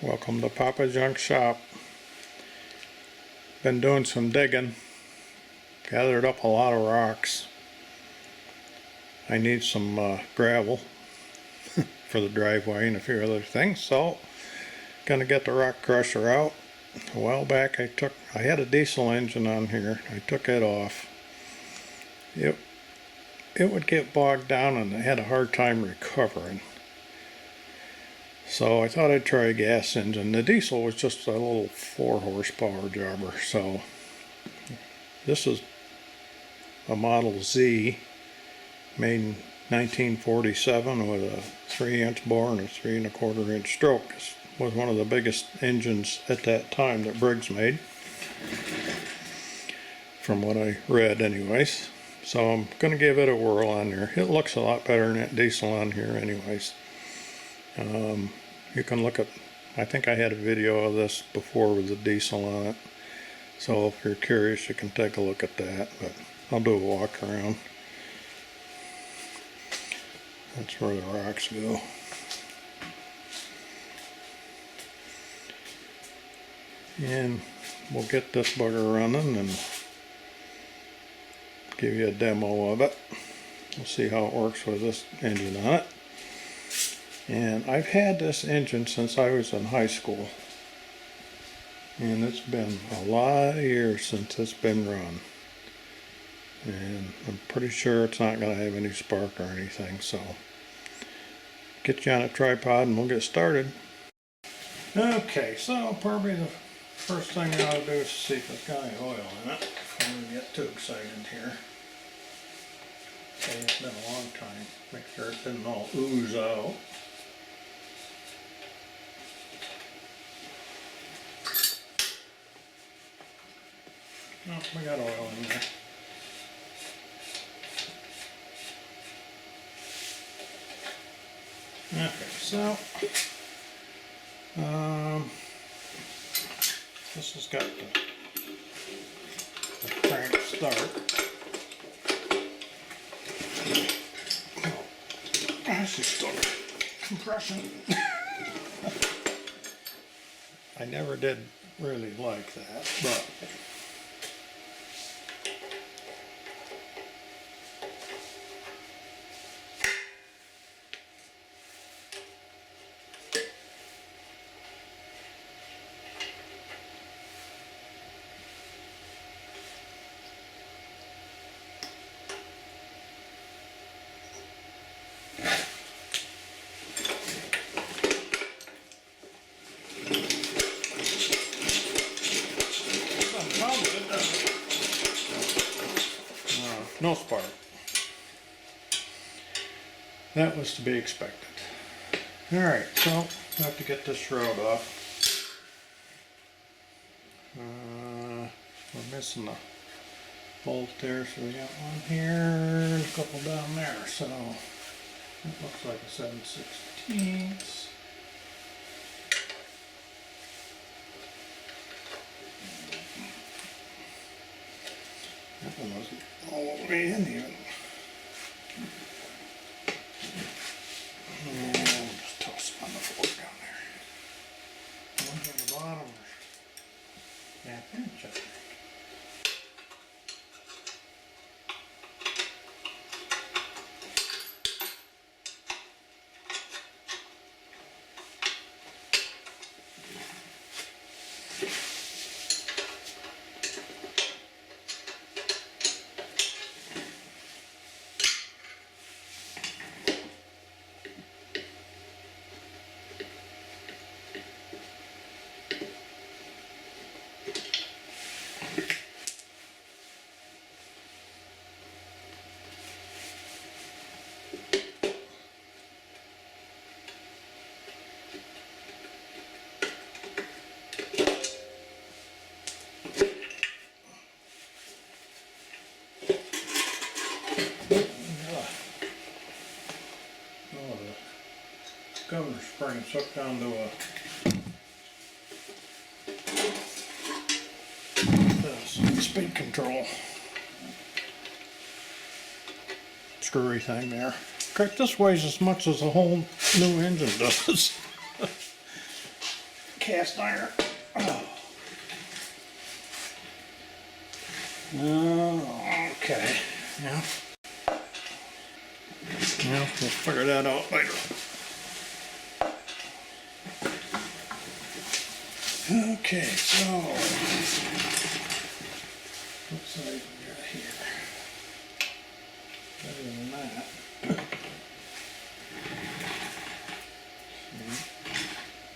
Welcome to Papa Junk Shop. Been doing some digging. Gathered up a lot of rocks. I need some gravel for the driveway and a few other things, so gonna get the rock crusher out. A while back I had a diesel engine on here. I took it off. It would get bogged down and I had a hard time recovering. So I thought I'd try a gas engine. The diesel was just a little 4 horsepower jobber. So this is a Model Z made in 1947 with a 3-inch bore and a 3 1/4 inch stroke. This was one of the biggest engines at that time that Briggs made, from what I read anyways. So I'm going to give it a whirl on there. It looks a lot better than that diesel on here anyways. You can look at, I think I had a video of this before with the diesel on it. So if you're curious, you can take a look at that, but I'll do a walk around. That's where the rocks go. And we'll get this bugger running and give you a demo of it. We'll see how it works with this engine on it. And I've had this engine since I was in high school. And it's been a lot of years since it's been run. And I'm pretty sure it's not going to have any spark or anything. So get you on a tripod and we'll get started. Okay, so probably the first thing I ought to do is see if it's got any oil in it before we get too excited here. Okay, it's been a long time. Make sure it didn't all ooze out. Oh, we got oil in there. Okay, so this has got the crank start. Oh, this is still compression. I never did really like that, but no spark. That was to be expected. Alright, so I have to get this shroud off. We're missing a bolt there, so we got one here, a couple down there, so it looks like a 7/16. That one wasn't all the way in even. And we'll just toss it on the floor down there. One on the bottom. Yeah, pinch it. Governor spring hooked onto a speed control screwy thing there. Correct, this weighs as much as a whole new engine does. cast iron. Okay. Yeah. Well, we'll figure that out later. Okay, so what size we got here? Better than that.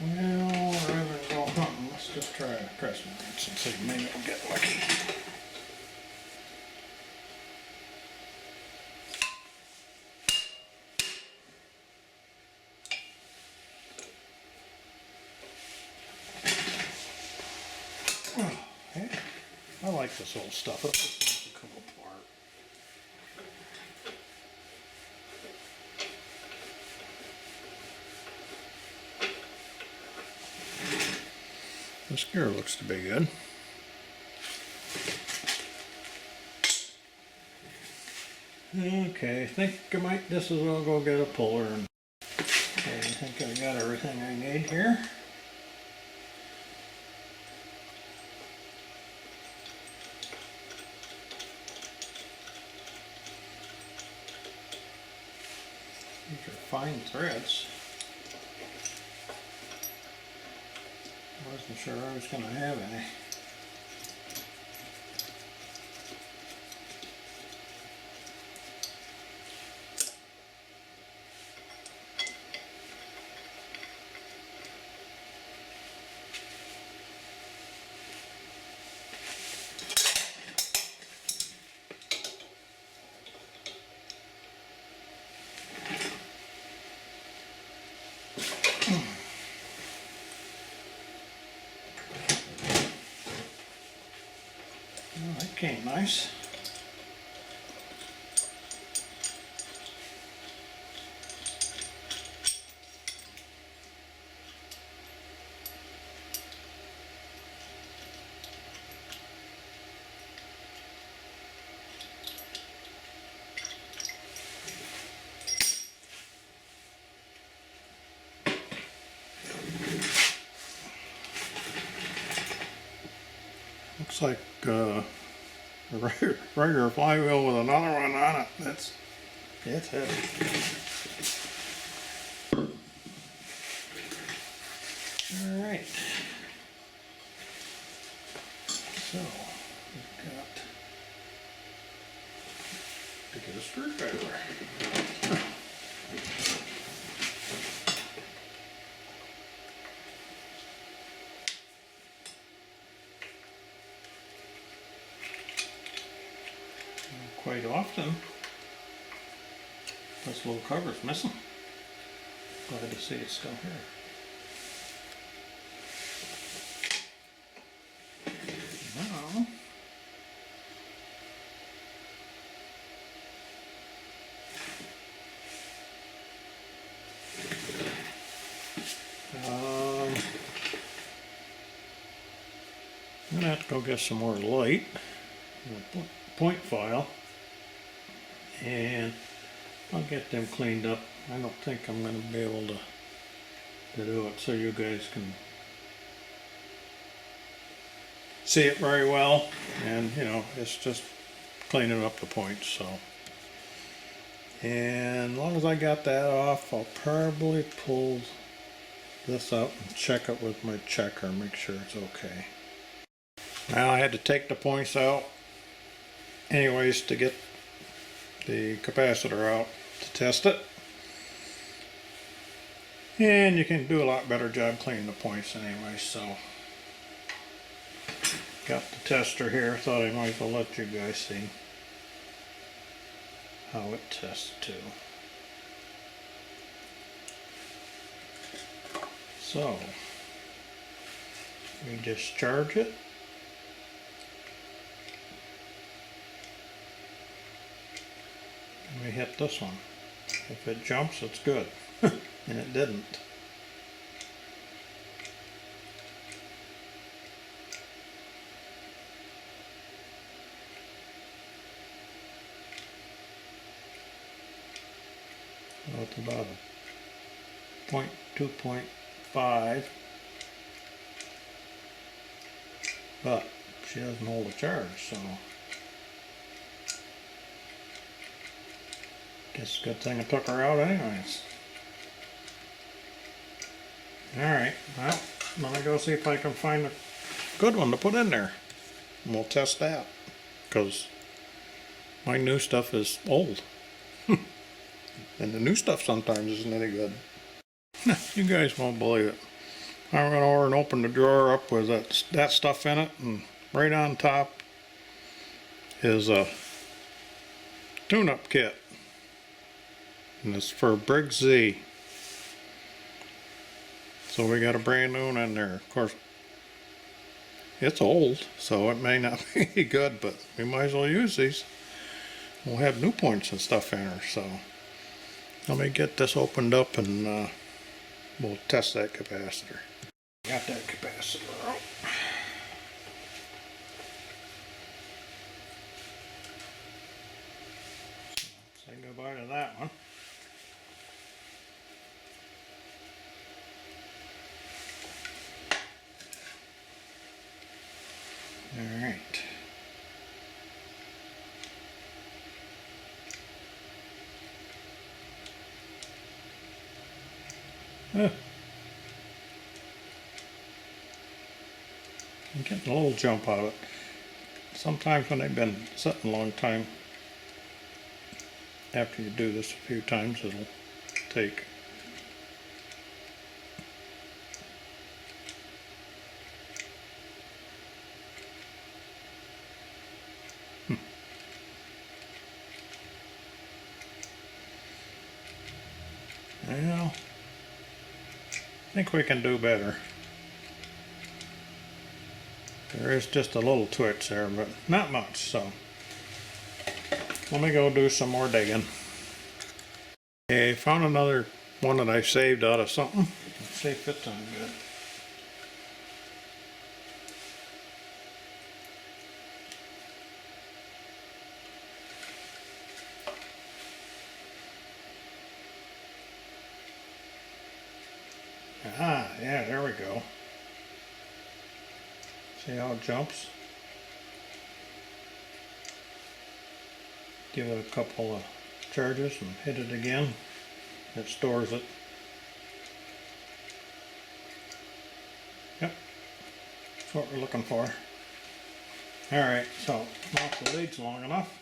Well, rather than go hunting, let's just try a press marks and see, maybe we'll get lucky. Oh, hey, I like this old stuff. It always seems to come apart. This gear looks to be good. Okay, I think I might just as well go get a puller. And okay, I think I got everything I need here. These are fine threads. I wasn't sure I was going to have any. Well, that came nice. Looks like a regular flywheel with another one on it. It's heavy. All right. So we've got to get a screwdriver. Quite often, this little cover's missing. Glad to see it's still here. Now, I'm gonna have to go get some more light, a point file, and I'll get them cleaned up. I don't think I'm going to be able to do it so you guys can see it very well, and you know, it's just cleaning up the points. So, and as long as I got that off, I'll probably pull this up and check it with my checker, make sure it's okay. Now I had to take the points out anyways to get the capacitor out to test it, and you can do a lot better job cleaning the points anyway. So got the tester here, thought I might as well let you guys see how it tests too. So we discharge it. We hit this one. If it jumps, it's good. And it didn't. So it's about a 2.5. but she doesn't hold a charge, so guess a good thing I took her out anyways. Alright, well, I'm gonna go see if I can find a good one to put in there. And we'll test that, because my new stuff is old. And the new stuff sometimes isn't any good. You guys won't believe it. I went over and opened the drawer up with that stuff in it, and right on top is a tune-up kit. And it's for Briggs Z. So we got a brand new one in there. Of course, it's old, so it may not be good, but we might as well use these. We'll have new points and stuff in her, so let me get this opened up and we'll test that capacitor. Got that capacitor out. Say goodbye to that one. Alright. I'm getting a little jump out of it. Sometimes when they've been sitting a long time, after you do this a few times, it'll take. Well, I think we can do better. There is just a little twitch there, but not much, so let me go do some more digging. Okay, found another one that I saved out of something. Let's see if it's on good. Ah, yeah, there we go. See how it jumps? Give it a couple of charges and hit it again. It stores it. Yep, that's what we're looking for. Alright, so once the lead's long enough,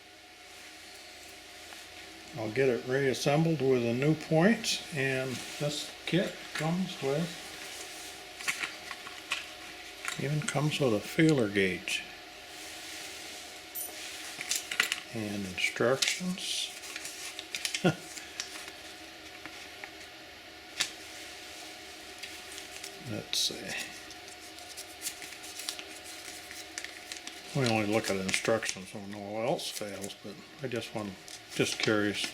I'll get it reassembled with the new points, and this kit comes with, even comes with a feeler gauge and instructions. Let's see. We only look at instructions when all else fails, but I just curious.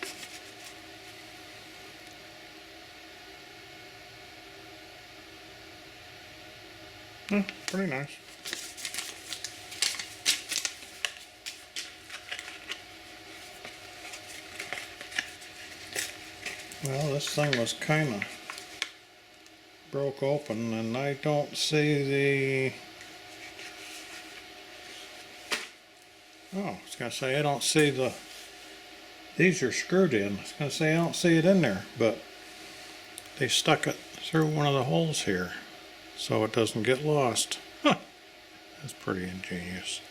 Pretty nice. Well, this thing was kind of broke open, and I don't see the. Oh, I was going to say I don't see the. These are screwed in. I was going to say I don't see it in there, but they stuck it through one of the holes here so it doesn't get lost. Huh. That's pretty ingenious.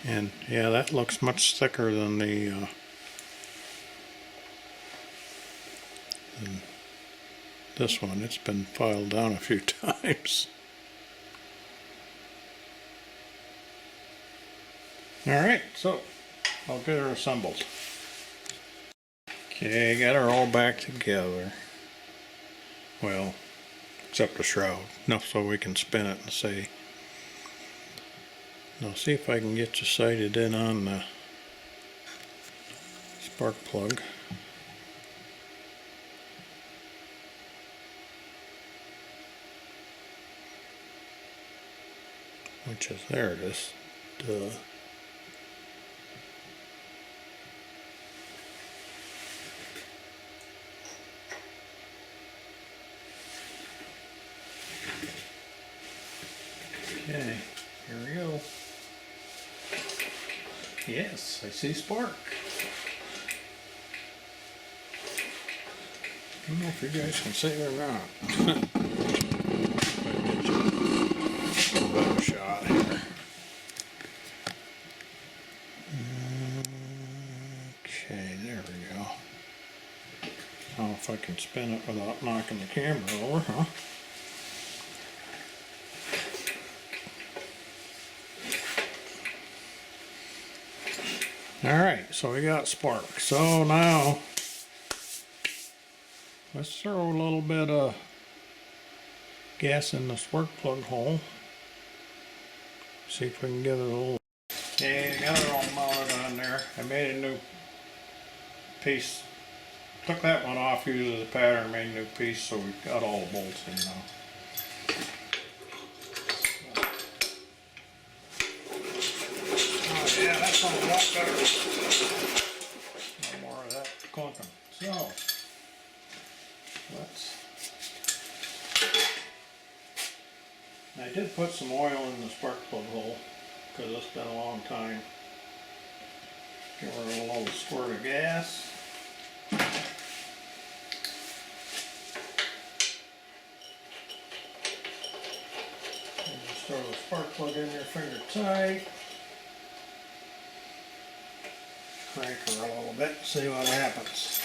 And yeah, that looks much thicker than the than this one. It's been filed down a few times. Alright, so I'll get her assembled. Okay, got her all back together. Well, except the shroud. Enough so we can spin it and see. Now see if I can get you sighted in on the spark plug. Which is, there it is. Duh. Okay, here we go. Yes, I see spark. I don't know if you guys can see it or not. Get you a better shot here. Okay, there we go. I don't know if I can spin it without knocking the camera over, huh? Alright, so we got spark. So now let's throw a little bit of gas in the spark plug hole. See if we can get it a little. Okay, got it all mounted on there. I made a new piece. Took that one off, used as a pattern, made a new piece, so we've got all the bolts in now. Oh yeah, that's on a lot better. No more of that clunking. So, I did put some oil in the spark plug hole because it's been a long time. Give her a little squirt of gas. And just throw the spark plug in your finger tight. Crank her a little bit, see what happens.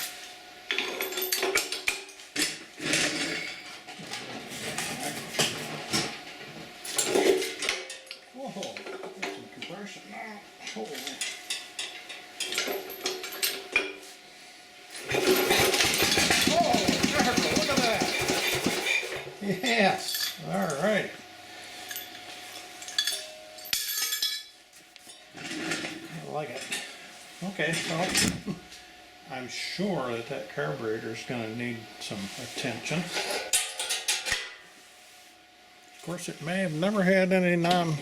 Whoa, got some compression now. Holy. Oh, look at that. Yes, all right. I like it. Okay, so I'm sure that that carburetor is going to need some attention. Of course, it may have never had any may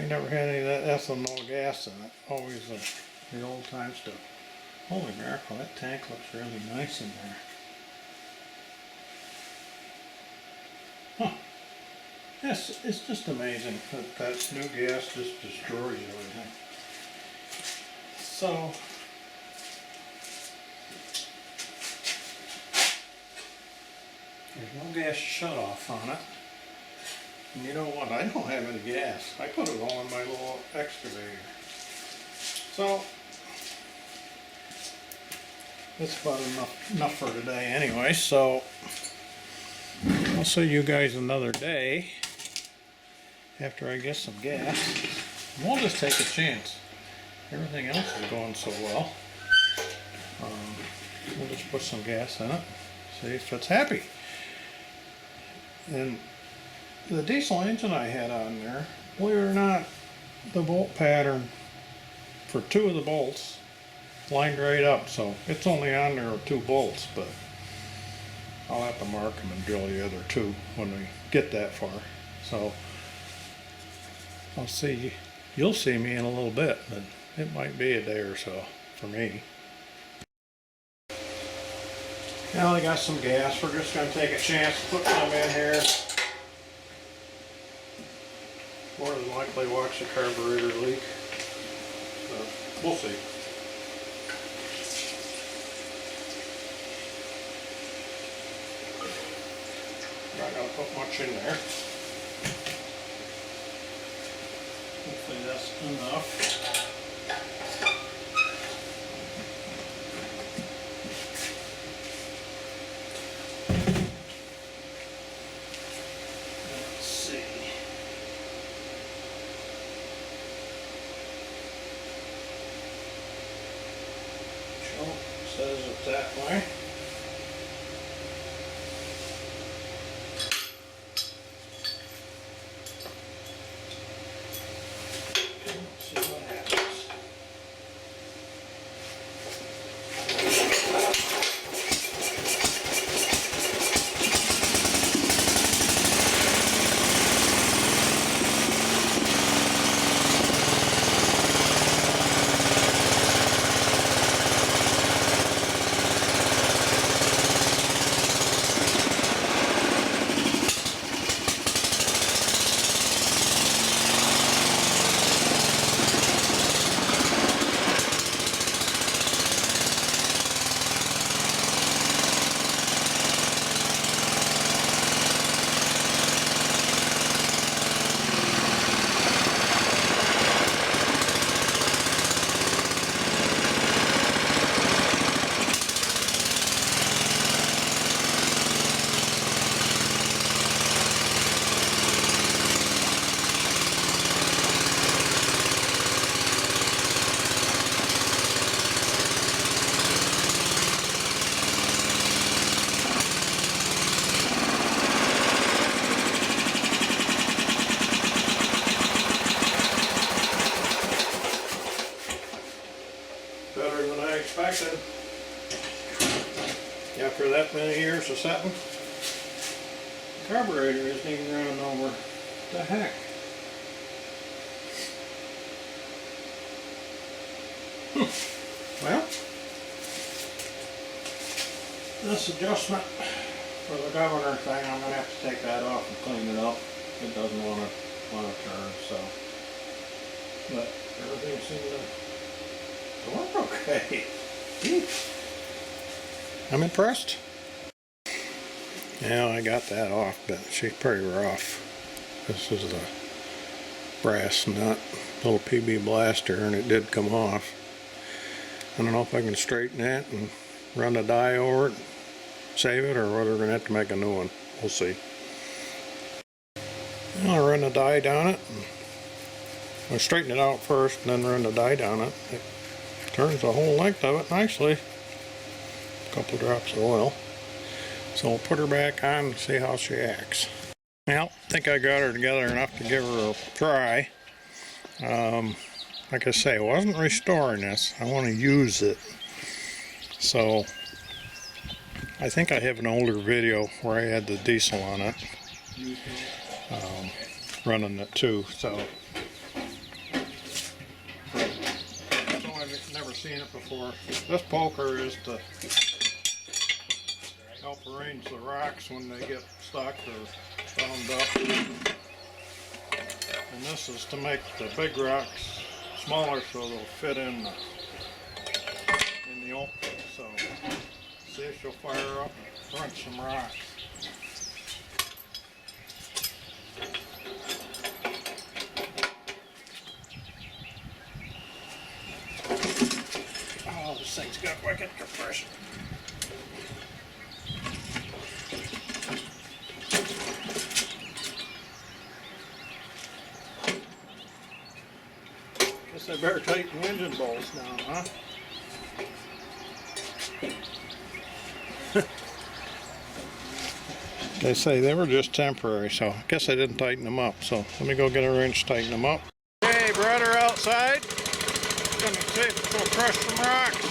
never had any of that ethanol gas in it. Always the old time stuff. Holy mackerel, that tank looks really nice in there. Huh. Yes, it's just amazing that new gas just destroys everything. So, there's no gas shut off on it. And you know what? I don't have any gas. I put it all in my little excavator. So, that's about enough for today anyway. So, I'll see you guys another day after I get some gas. We'll just take a chance. Everything else is going so well. We'll just put some gas in it, see if it's happy. And the diesel engine I had on there, believe it or not, the bolt pattern for 2 of the bolts lined right up, so it's only on there with 2 bolts, but I'll have to mark them and drill the other 2 when we get that far. So I'll see, you'll see me in a little bit, but it might be a day or so for me. Now I got some gas. We're just going to take a chance to put some in here. More than likely watch the carburetor leak. So we'll see. Not going to put much in there. Hopefully that's enough. Let's see. Show says it that way. gears are setting. The carburetor isn't even running over. The heck? Well, this adjustment for the governor thing, I'm going to have to take that off and clean it up. It doesn't want to turn, so. But everything seemed to work okay. I'm impressed. Yeah, I got that off, but she's pretty rough. This is a brass nut, little PB blaster, and it did come off. I don't know if I can straighten that and run a die over it, save it, or whether we're going to have to make a new one. We'll see. I'll run a die down it. I'll straighten it out first and then run the die down it. It turns the whole length of it nicely. A couple drops of oil. So we'll put her back on and see how she acts. Well, I think I got her together enough to give her a try. Like I say, I wasn't restoring this. I want to use it. So I think I have an older video where I had the diesel on it, running it too. So I've never seen it before. This poker is to help arrange the rocks when they get stuck or bound up. And this is to make the big rocks smaller so they'll fit in the opening. So see if she'll fire up and crunch some rocks. Oh, this thing's got wicked compression. Guess I better tighten the engine bolts down, huh? They say they were just temporary, so I guess I didn't tighten them up. So let me go get a wrench, tighten them up. Okay, brought her outside. Gonna see if she'll crush some rocks.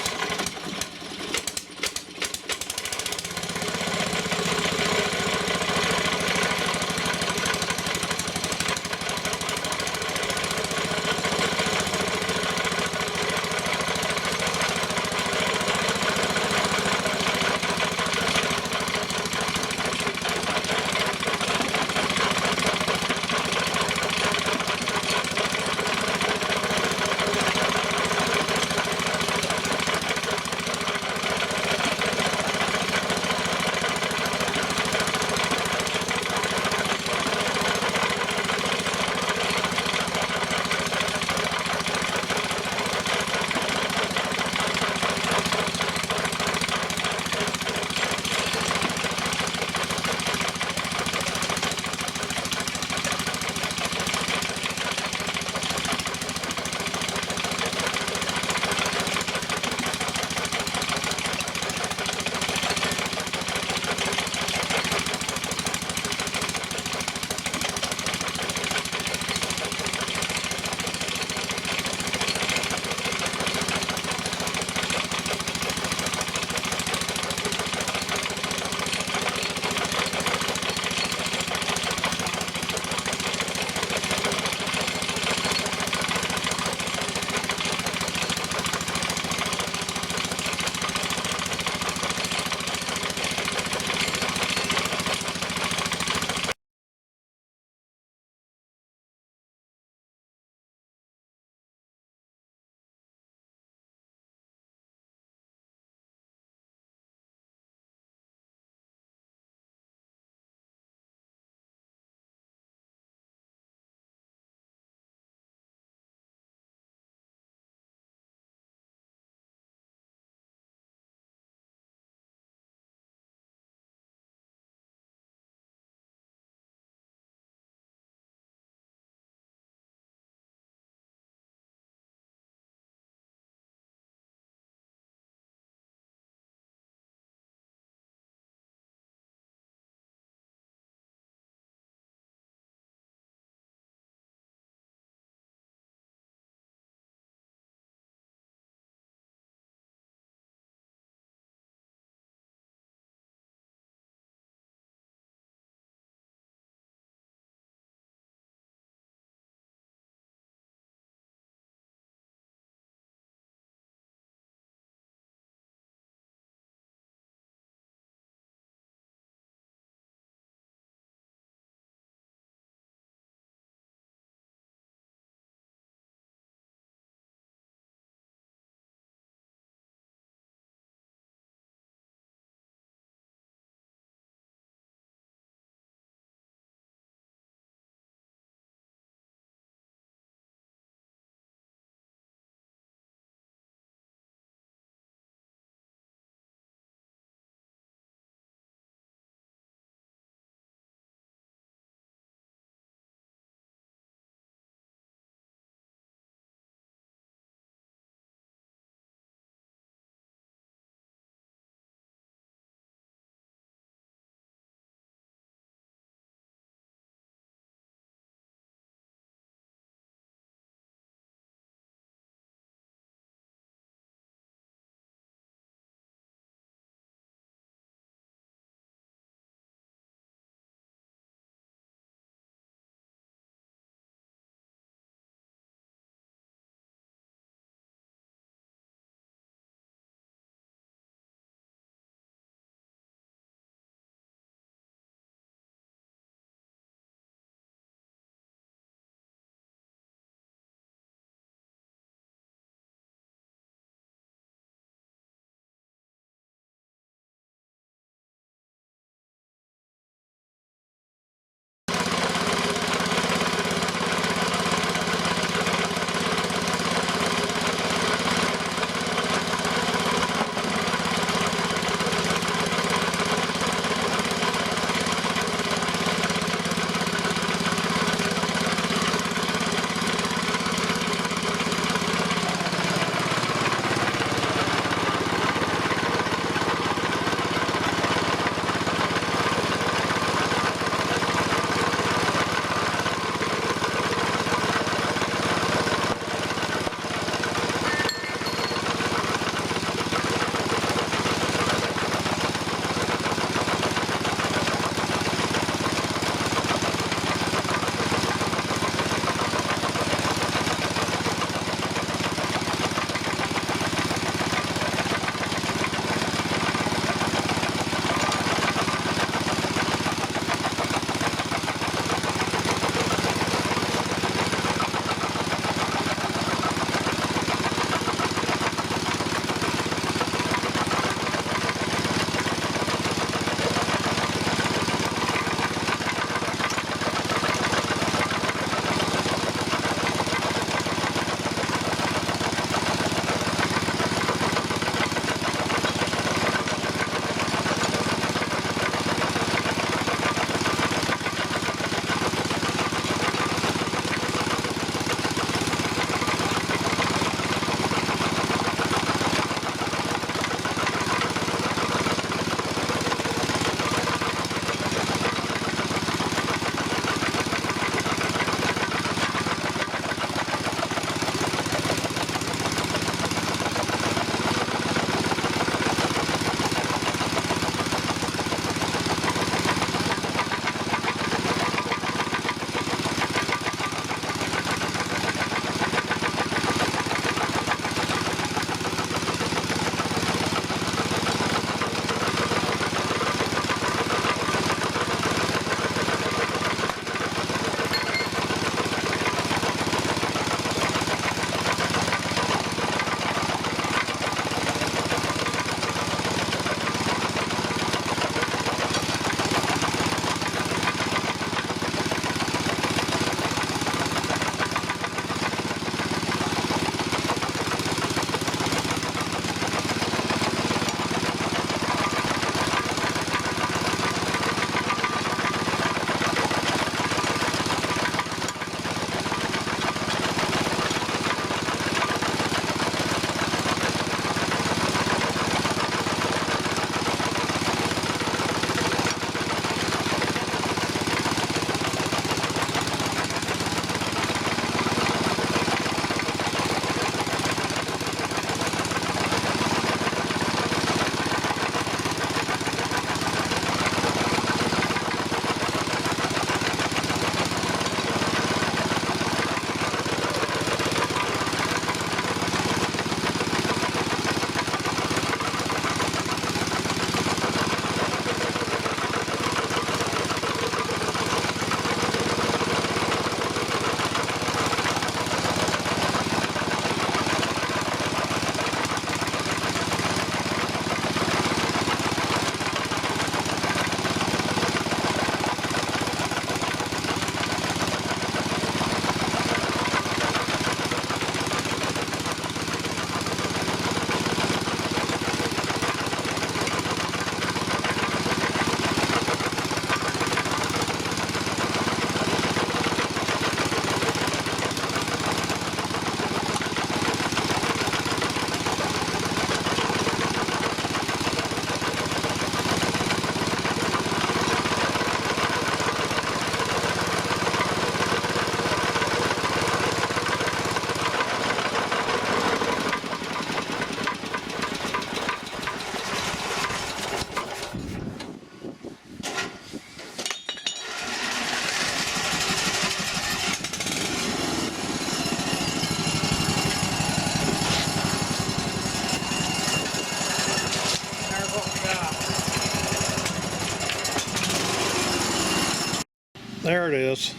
There it is.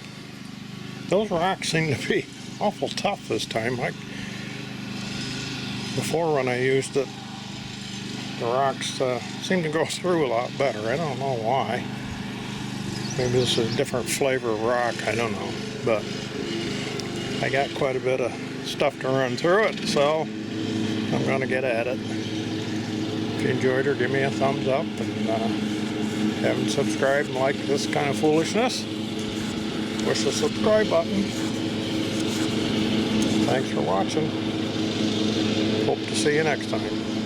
Those rocks seem to be awful tough this time. Before when I used it, the rocks seem to go through a lot better. I don't know why. Maybe this is a different flavor of rock, I don't know. But I got quite a bit of stuff to run through it, so I'm going to get at it. If you enjoyed her, give me a thumbs up, and haven't subscribed and liked this kind of foolishness, push the subscribe button. Thanks for watching. Hope to see you next time.